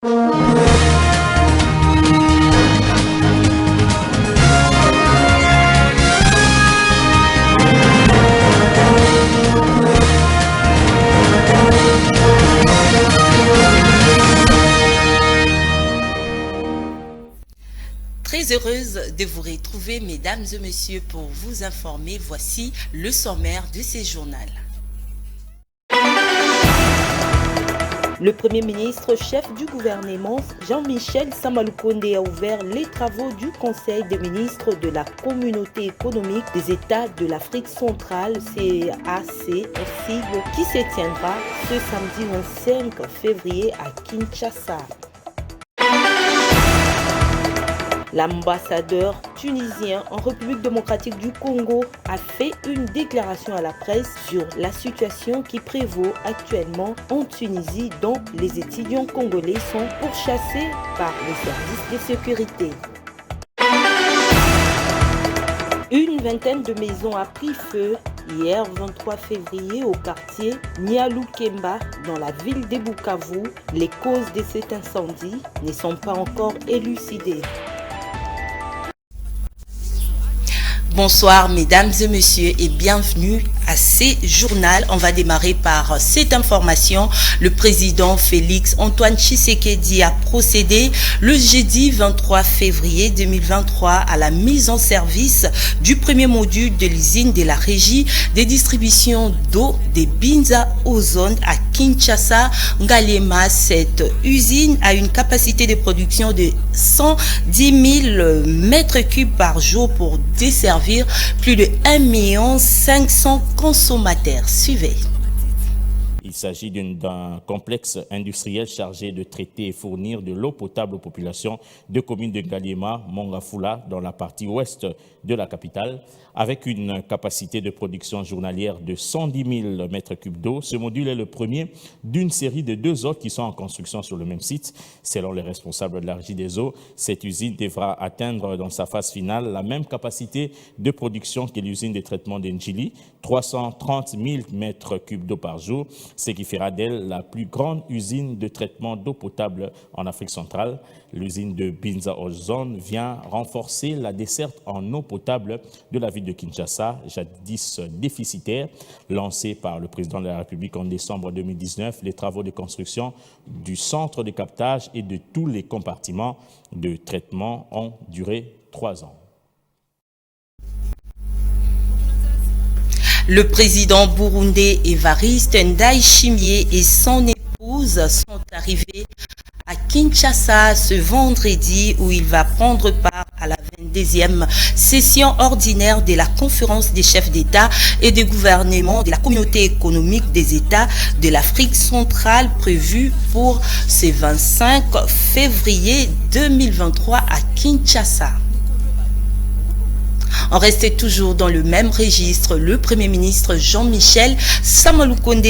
Très heureuse de vous retrouver, mesdames et messieurs, pour vous informer. Voici le sommaire de ce journal. Le Premier ministre, chef du gouvernement, Jean-Michel Samalukonde, a ouvert les travaux du Conseil des ministres de la Communauté économique des États de l'Afrique centrale, CEAC, qui se tiendra ce samedi 25 février à Kinshasa. L'ambassadeur tunisien en République démocratique du Congo a fait une déclaration à la presse sur la situation qui prévaut actuellement en Tunisie, dont les étudiants congolais sont pourchassés par les services de sécurité. Une vingtaine de maisons a pris feu hier 23 février au quartier Nialukemba dans la ville de Bukavu. Les causes de cet incendie ne sont pas encore élucidées. Bonsoir mesdames et messieurs et bienvenue à ce journal. On va démarrer par cette information. Le président Félix Antoine Tshisekedi a procédé le jeudi 23 février 2023 à la mise en service du premier module de l'usine de la régie des distributions d'eau de Binza Ozone à Kinshasa, Ngalema. Cette usine a une capacité de production de 110 000 mètres cubes par jour pour desservir plus de 1 500 000 consommateurs. Suivez. Il s'agit d'un complexe industriel chargé de traiter et fournir de l'eau potable aux populations de communes de Ngaliema, Mongafula, dans la partie ouest de la capitale. Avec une capacité de production journalière de 110 000 mètres cubes d'eau, ce module est le premier d'une série de 2 autres qui sont en construction sur le même site. Selon les responsables de la Régie des eaux, cette usine devra atteindre dans sa phase finale la même capacité de production que l'usine de traitement d'Enjili, 330 000 mètres cubes d'eau par jour, ce qui fera d'elle la plus grande usine de traitement d'eau potable en Afrique centrale. L'usine de Binza Ozone vient renforcer la desserte en eau potable de la ville de Kinshasa, jadis déficitaire. Lancée par le président de la République en décembre 2019, les travaux de construction du centre de captage et de tous les compartiments de traitement ont duré 3 ans. Le président burundais Évariste Ndayishimiye et son épouse sont arrivés à Kinshasa ce vendredi où il va prendre part à la 22e session ordinaire de la conférence des chefs d'État et de gouvernement de la communauté économique des États de l'Afrique centrale prévue pour ce 25 février 2023 à Kinshasa. On restait toujours dans le même registre. Le Premier ministre Jean-Michel Samalukonde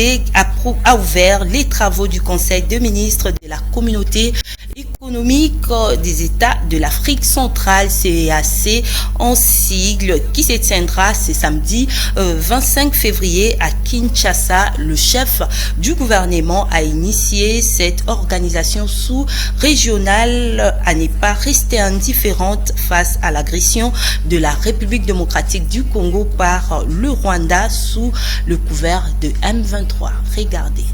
a ouvert les travaux du Conseil des ministres de la communauté économique des États de l'Afrique centrale, CEAC en sigle, qui se tiendra ce samedi 25 février à Kinshasa. Le chef du gouvernement a initié cette organisation sous-régionale à ne pas rester indifférente face à l'agression de la République démocratique du Congo par le Rwanda sous le couvert de M23. Regardez.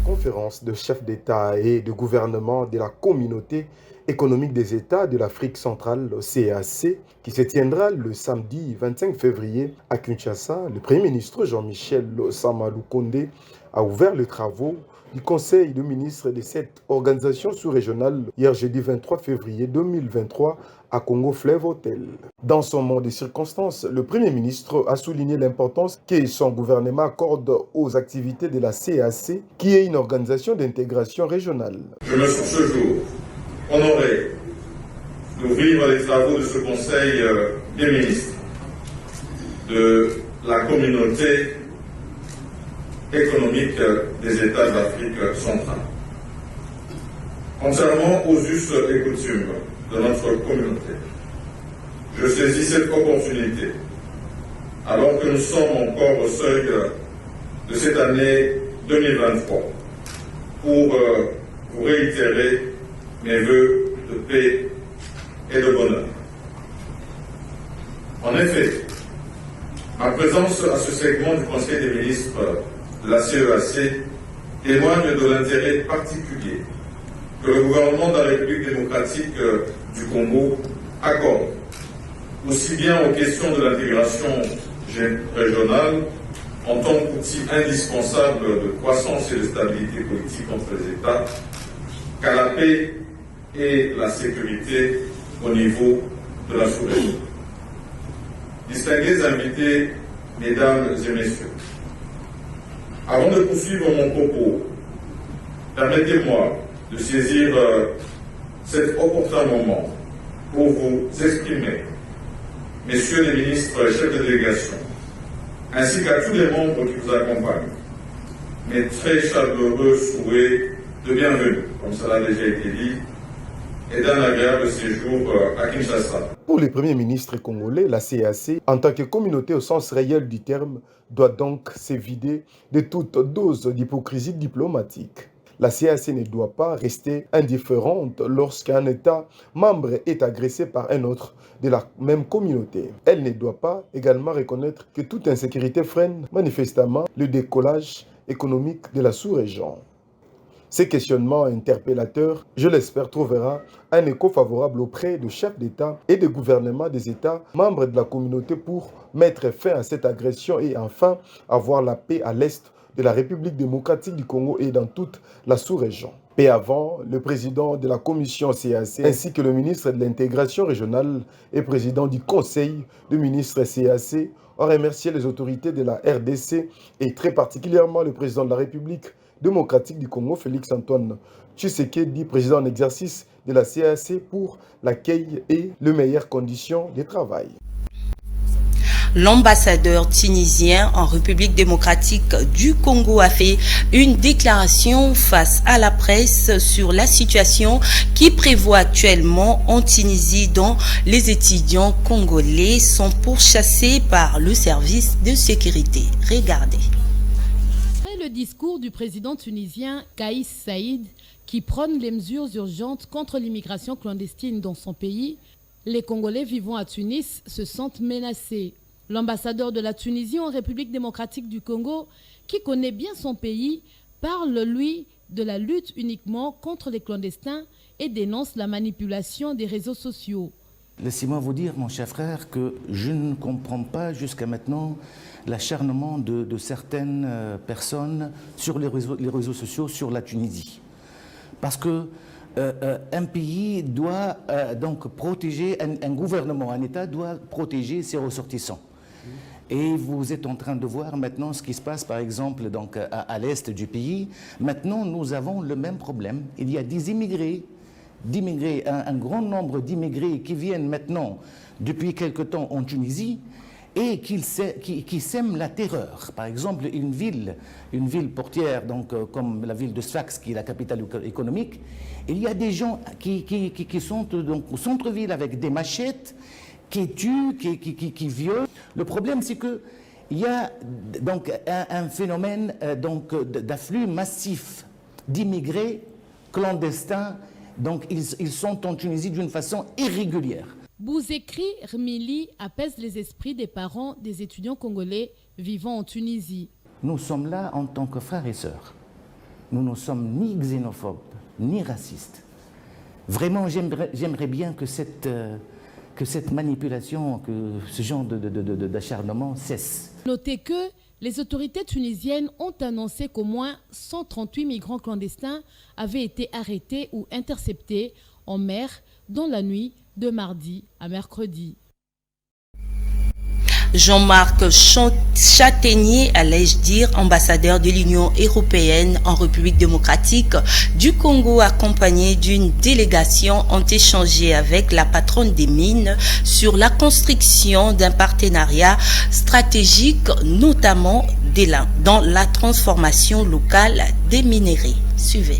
Conférence de chefs d'État et de gouvernement de la communauté économique des États de l'Afrique centrale, le CEAC, qui se tiendra le samedi 25 février à Kinshasa. Le Premier ministre Jean-Michel Samalukonde a ouvert les travaux du Conseil de ministres de cette organisation sous-régionale hier jeudi 23 février 2023 à Congo Fleuve Hotel. Dans son mot de circonstances, le Premier ministre a souligné l'importance que son gouvernement accorde aux activités de la CEAC, qui est une organisation d'intégration régionale. Je me sens ce jour honoré d'ouvrir les travaux de ce Conseil des ministres de la communauté économique des États d'Afrique centrale. Contrairement aux us et coutumes de notre communauté, je saisis cette opportunité, alors que nous sommes encore au seuil de cette année 2023, pour vous réitérer mes vœux de paix et de bonheur. En effet, ma présence à ce segment du Conseil des ministres de la CEAC témoigne de l'intérêt particulier que le gouvernement de la République démocratique du Congo accorde aussi bien aux questions de l'intégration régionale en tant qu'outil indispensable de croissance et de stabilité politique entre les États qu'à la paix et la sécurité au niveau de la sous-région. Distingués invités, mesdames et messieurs, avant de poursuivre mon propos, permettez-moi de saisir cet opportun moment pour vous exprimer, messieurs les ministres et chefs de délégation, ainsi qu'à tous les membres qui vous accompagnent, mes très chaleureux souhaits de bienvenue, comme cela a déjà été dit, et d'un agréable séjour à Kinshasa. Pour les premiers ministres congolais, la CEAC, en tant que communauté au sens réel du terme, doit donc s'évider de toute dose d'hypocrisie diplomatique. La CEAC ne doit pas rester indifférente lorsqu'un État membre est agressé par un autre de la même communauté. Elle ne doit pas également reconnaître que toute insécurité freine manifestement le décollage économique de la sous-région. Ces questionnements interpellateurs, je l'espère, trouvera un écho favorable auprès de chefs d'État et de gouvernements des États membres de la communauté pour mettre fin à cette agression et enfin avoir la paix à l'est de la République démocratique du Congo et dans toute la sous-région. Paix avant, le président de la commission CEAC ainsi que le ministre de l'intégration régionale et président du conseil de ministres CEAC ont remercié les autorités de la RDC et très particulièrement le président de la République démocratique du Congo, Félix Antoine Tshisekedi, président en exercice de la CEAC, pour l'accueil et les meilleures conditions de travail. L'ambassadeur tunisien en République démocratique du Congo a fait une déclaration face à la presse sur la situation qui prévaut actuellement en Tunisie, dont les étudiants congolais sont pourchassés par le service de sécurité. Regardez. Le discours du président tunisien Kais Saïd, qui prône les mesures urgentes contre l'immigration clandestine dans son pays, les Congolais vivant à Tunis se sentent menacés. L'ambassadeur de la Tunisie en République démocratique du Congo, qui connaît bien son pays, parle, lui, de la lutte uniquement contre les clandestins et dénonce la manipulation des réseaux sociaux. Laissez-moi vous dire, mon cher frère, que je ne comprends pas jusqu'à maintenant l'acharnement de certaines personnes sur les réseaux sociaux sur la Tunisie. Parce que un pays doit donc protéger, un gouvernement, un État doit protéger ses ressortissants. Et vous êtes en train de voir maintenant ce qui se passe, par exemple, donc, à l'est du pays. Maintenant, nous avons le même problème. Il y a des immigrés, un grand nombre d'immigrés qui viennent maintenant, depuis quelque temps, en Tunisie, et qui sèment la terreur. Par exemple, une ville portière, donc, comme la ville de Sfax, qui est la capitale économique, il y a des gens qui sont donc, au centre-ville avec des machettes, qui tuent, qui violent. Le problème, c'est qu'il y a donc, un phénomène d'afflux massif d'immigrés clandestins. Donc, ils sont en Tunisie d'une façon irrégulière. Bouzekri Rmili apaise les esprits des parents des étudiants congolais vivant en Tunisie. Nous sommes là en tant que frères et sœurs. Nous ne sommes ni xénophobes, ni racistes. Vraiment, j'aimerais bien que cette manipulation, que ce genre d'acharnement cesse. Notez que les autorités tunisiennes ont annoncé qu'au moins 138 migrants clandestins avaient été arrêtés ou interceptés en mer dans la nuit de mardi à mercredi. Jean-Marc Châtaignier, allais-je dire, ambassadeur de l'Union européenne en République démocratique du Congo, accompagné d'une délégation, ont échangé avec la patronne des mines sur la construction d'un partenariat stratégique, notamment dans la transformation locale des minerais. Suivez.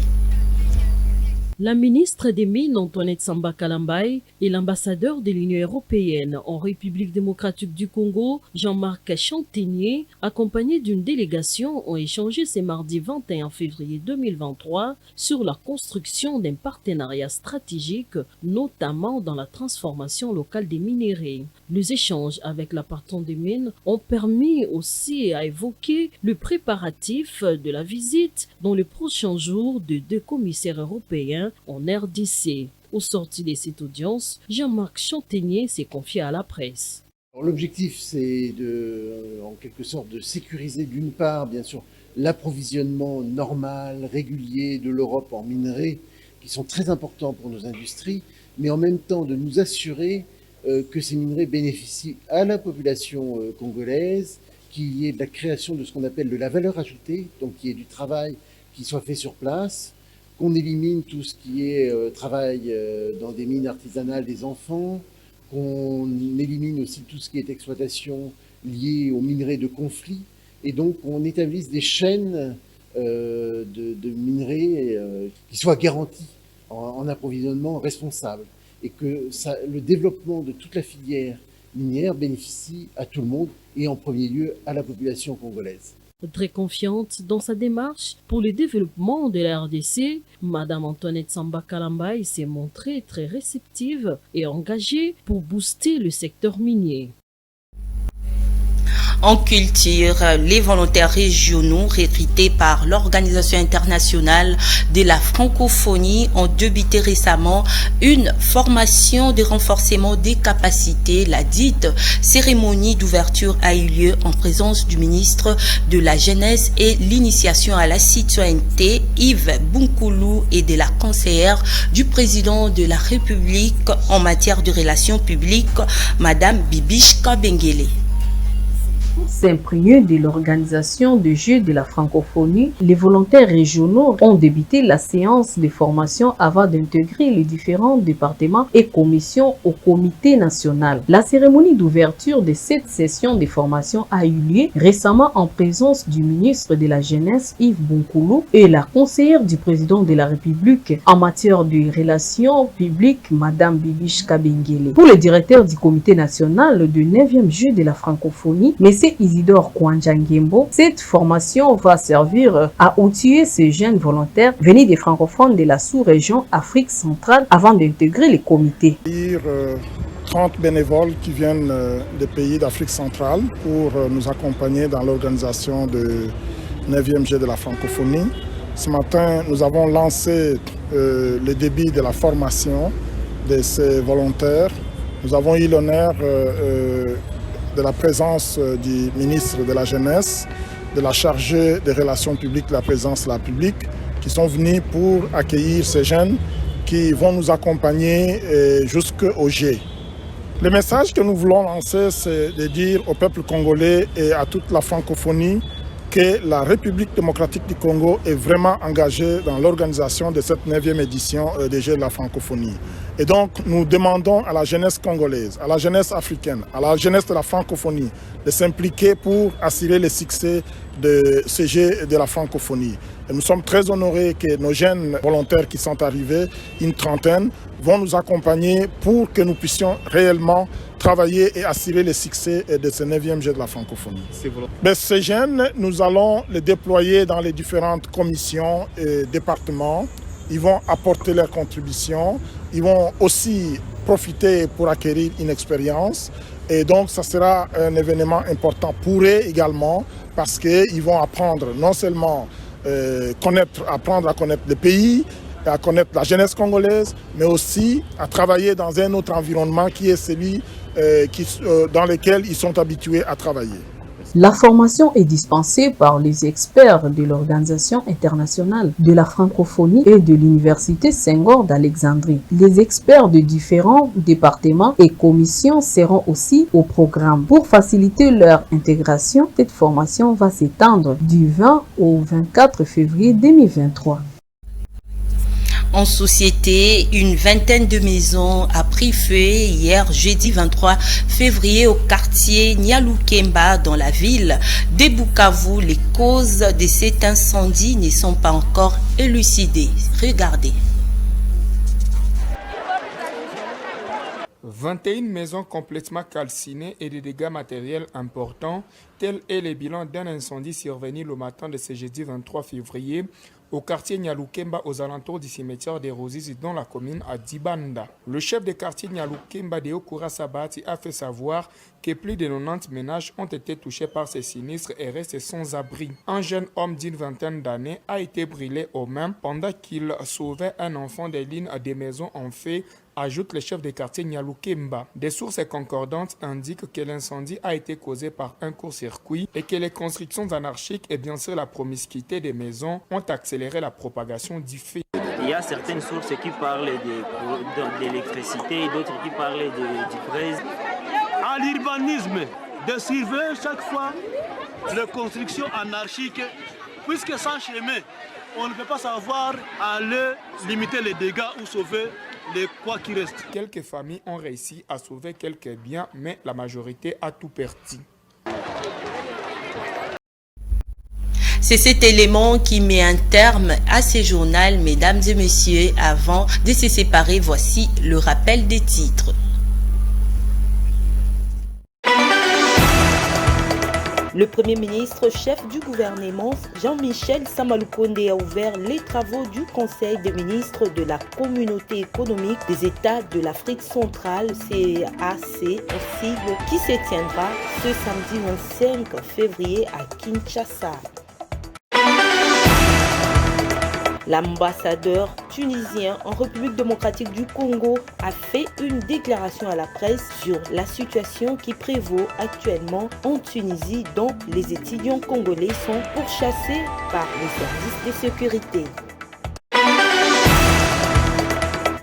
La ministre des Mines, Antoinette Samba Kalambaye, et l'ambassadeur de l'Union européenne en République démocratique du Congo, Jean-Marc Chantegnier, accompagnés d'une délégation, ont échangé ce mardi 21 février 2023 sur la construction d'un partenariat stratégique, notamment dans la transformation locale des minéraux. Les échanges avec la patronne des mines ont permis aussi à évoquer le préparatif de la visite dans les prochains jours de 2 commissaires européens en RDC. Au sorti de cette audience, Jean-Marc Chantegnier s'est confié à la presse. L'objectif, c'est en quelque sorte de sécuriser d'une part, bien sûr, l'approvisionnement normal, régulier de l'Europe en minerais, qui sont très importants pour nos industries, mais en même temps de nous assurer que ces minerais bénéficient à la population congolaise, qu'il y ait de la création de ce qu'on appelle de la valeur ajoutée, donc qu'il y ait du travail qui soit fait sur place, qu'on élimine tout ce qui est travail dans des mines artisanales des enfants, qu'on élimine aussi tout ce qui est exploitation liée aux minerais de conflit, et donc on établisse des chaînes de minerais qui soient garanties en approvisionnement responsable, et que le développement de toute la filière minière bénéficie à tout le monde, et en premier lieu à la population congolaise. Très confiante dans sa démarche pour le développement de la RDC, Madame Antoinette Samba Kalambaye s'est montrée très réceptive et engagée pour booster le secteur minier. En culture, les volontaires régionaux recrutés par l'Organisation internationale de la francophonie ont débuté récemment une formation de renforcement des capacités. La dite cérémonie d'ouverture a eu lieu en présence du ministre de la Jeunesse et l'Initiation à la citoyenneté, Yves Bunkoulou, et de la conseillère du président de la République en matière de relations publiques, Madame Bibiche Kabengele. S'imprégner de l'organisation des Jeux de la francophonie, les volontaires régionaux ont débuté la séance de formation avant d'intégrer les différents départements et commissions au comité national. La cérémonie d'ouverture de cette session de formation a eu lieu récemment en présence du ministre de la Jeunesse, Yves Bunkoulou, et la conseillère du président de la République en matière de relations publiques, Madame Bibiche Kabengele. Pour le directeur du comité national du 9e Jeu de la francophonie, M. Isidore Kouandjangembo, cette formation va servir à outiller ces jeunes volontaires venus des francophones de la sous-région Afrique centrale avant d'intégrer les comités. 30 bénévoles qui viennent des pays d'Afrique centrale pour nous accompagner dans l'organisation du 9e Jeu de la francophonie. Ce matin, nous avons lancé le début de la formation de ces volontaires. Nous avons eu l'honneur de la présence du ministre de la Jeunesse, de la chargée des relations publiques de la présidence de la République, qui sont venus pour accueillir ces jeunes qui vont nous accompagner jusqu'au G. Le message que nous voulons lancer, c'est de dire au peuple congolais et à toute la francophonie que la République démocratique du Congo est vraiment engagée dans l'organisation de cette 9e édition des Jeux de la francophonie. Et donc, nous demandons à la jeunesse congolaise, à la jeunesse africaine, à la jeunesse de la francophonie de s'impliquer pour assurer le succès de ces Jeux de la francophonie. Et nous sommes très honorés que nos jeunes volontaires qui sont arrivés, une trentaine, vont nous accompagner pour que nous puissions réellement travailler et assurer le succès de ce 9e Jeu de la francophonie. Mais ces jeunes, nous allons les déployer dans les différentes commissions et départements. Ils vont apporter leur contribution. Ils vont aussi profiter pour acquérir une expérience. Et donc, ça sera un événement important pour eux également parce qu'ils vont apprendre non seulement apprendre à connaître le pays, à connaître la jeunesse congolaise, mais aussi à travailler dans un autre environnement qui est celui dans lequel ils sont habitués à travailler. La formation est dispensée par les experts de l'Organisation internationale de la francophonie et de l'Université Senghor d'Alexandrie. Les experts de différents départements et commissions seront aussi au programme. Pour faciliter leur intégration, cette formation va s'étendre du 20 au 24 février 2023. En société, une vingtaine de maisons a pris feu hier jeudi 23 février au quartier Nyalukemba dans la ville de Bukavu. Les causes de cet incendie ne sont pas encore élucidées. Regardez. 21 maisons complètement calcinées et des dégâts matériels importants, tel est le bilan d'un incendie survenu le matin de ce jeudi 23 février au quartier Nyalukemba aux alentours du cimetière des Rosises dans la commune à Dibanda. Le chef de quartier Nyalukemba de Okura Sabati a fait savoir que plus de 90 ménages ont été touchés par ces sinistres et restent sans abri. Un jeune homme d'une vingtaine d'années a été brûlé aux mains pendant qu'il sauvait un enfant des lignes des maisons en feu, ajoute le chef de quartier Nyalukemba. Des sources concordantes indiquent que l'incendie a été causé par un court-circuit et que les constructions anarchiques et bien sûr la promiscuité des maisons ont accéléré la propagation du feu. Il y a certaines sources qui parlent d'électricité et d'autres qui parlent du gaz. À l'urbanisme, de surveiller chaque fois les constructions anarchiques, puisque sans chemin, on ne peut pas savoir aller limiter les dégâts ou sauver les quoi qui reste. Quelques familles ont réussi à sauver quelques biens, mais la majorité a tout perdu. C'est cet élément qui met un terme à ce journal, mesdames et messieurs. Avant de se séparer, voici le rappel des titres. Le Premier ministre, chef du gouvernement, Jean-Michel Samalukonde, a ouvert les travaux du Conseil des ministres de la Communauté économique des États de l'Afrique centrale, CEAC, qui se tiendra ce samedi 25 février à Kinshasa. L'ambassadeur tunisien en République démocratique du Congo a fait une déclaration à la presse sur la situation qui prévaut actuellement en Tunisie, dont les étudiants congolais sont pourchassés par les services de sécurité.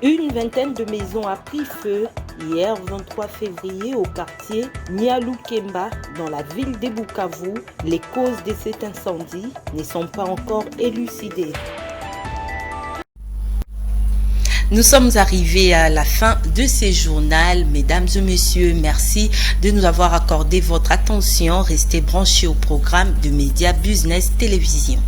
Une vingtaine de maisons a pris feu hier 23 février au quartier Nyalukemba dans la ville de Bukavu. Les causes de cet incendie ne sont pas encore élucidées. Nous sommes arrivés à la fin de ce journal. Mesdames et messieurs, merci de nous avoir accordé votre attention. Restez branchés au programme de Média Business Télévision.